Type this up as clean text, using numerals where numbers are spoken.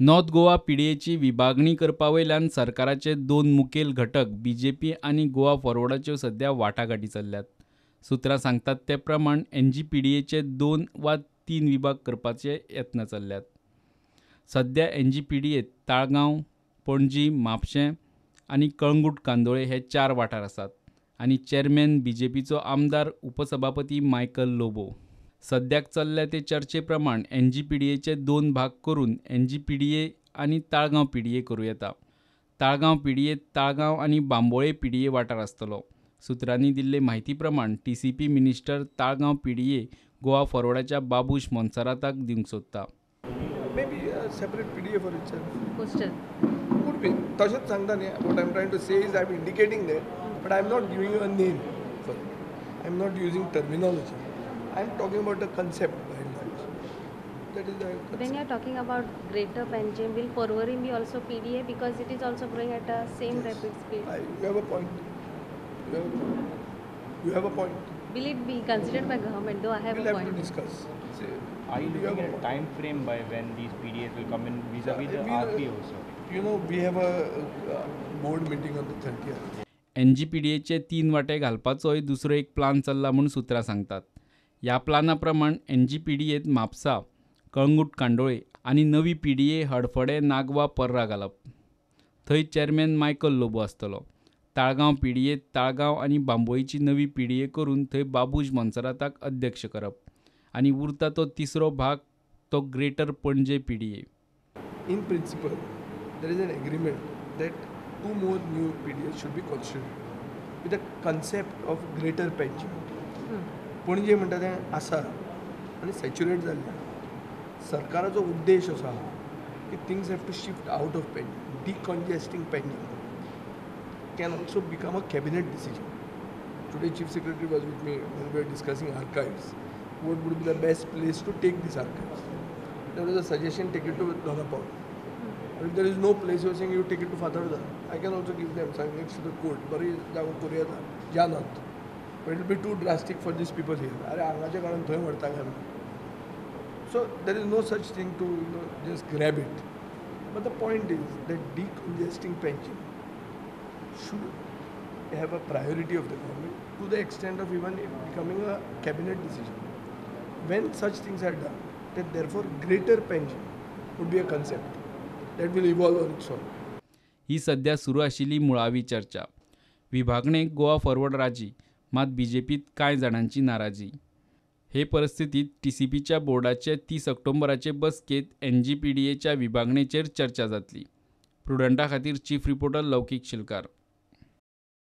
North Goa पीडीएची विभागणी करपा वयल्यान सरकाराचे दोन मुखेल घटक बीजेपी आनी गोवा फॉरवर्डाच्यो सध्या वाटाघाटी चल्ल्यात. सुत्रां सांगतात ते प्रमाण एनजीपीडीएचे 2 वा 3 विभाग करपाचे यत्न चल्ल्यात. सध्या एनजीपीडीएत ताळगांव, पणजी, म्हापशें आनी कळंगूट कांदोळे हे 4 वाठार आसात आनी चेअरमॅन बीजेपीचो आमदार उपसभापती मायकल लोबो. सद्याक चल्ल्या ते चर्चे प्रमाण एनजीपीडीएचे 2 भाग करून एनजीपीडीए आनी ताळगांव पीडीए करूं येता. ताळगांव पीडीएत ताळगांव आनी बांबोळे पीडीए वाठार आसतलो. सुत्रांनी दिल्ले म्हायती प्रमाण TCP minister Taleigao PDA Goa फॉरवर्डाच्या बाबूश मोन्सेराताक दिवंक सोदता. Maybe a separate PDA for itself. Postal. Could be. तशेंच सांगता न्ही. What I'm trying to say is I'm indicating that, but I'm not giving you a name for it. I'm not using terminology. I'm talking about the concept behind that. That is the concept. When you're talking about Greater Panjim, will Porvorim be also PDA because it is also growing at a same rapid speed? You have a point. You have a point. Will it be considered by government? Though I have We'll a have to point. discuss. See, Are you you looking have at a a time frame by when these PDAs will come in vis-a-vis the RP also? You know, we have a board meeting on the 30th. एनजीपीडीएचे 3 वाटे घालपाचोय दुसरो एक plan चल्ला म्हूण सुत्रां सांगतात. ह्या प्लाना प्रमाण एनजीपीडीएत म्हापसा, कळंगूट कांदोळे आनी नवी पीडीए हडफडे, नागवा, पर्रा घालप. थंय चेअरमॅन मायकल लोबो आसतलो. ताळगांव पीडीएत ताळगांव आनी बांबोळेची नवी पीडीए करून थंय बाबूश मोन्सेराताक अध्यक्ष करप आनी उरता तो तिसरो भाग तो ग्रेटर पणजे PDA. In principle, there is an agreement that 2 more new PDAs should be constituted with the concept of greater Panjim. पणजे म्हणटा तें आसा आनी सॅच्युरेट जाल्लें. सरकाराचो उद्देश असो आहा की things have to shift out of Panjim. Decongesting Panjim can also become a cabinet decision. Today Chief Secretary was with me when we were discussing archives. What would be the best place to take these archives? There was a suggestion, take it to Donapal. But if there is no place, you are saying you take it to Fatharda. I can also give them something next to the court. Bari jago Korea janat. But it will be too drastic for these people here. Are angache karan thoy marta hai. So there is no such thing to just grab it. But the point is that decongesting pension should have a priority of the government to the extent of even it becoming a cabinet decision. When such things are done, then therefore greater pension would be a concept that will evolve on its own. ही सध्या सुरू आशिल्ली मुळावी चर्चा. विभागणेक Goa forward राजी, मात बीजेपीत कांय जाणांची नाराजी. हे परिस्थितीत टीसीपीच्या बोर्डाचे 30 ऑक्टोबराचे बसकेत एनजीपीडीएच्या विभागणेचेर चर्चा जातली. प्रुडंटा खातीर चीफ रिपोर्टर लौकीक शिलकार.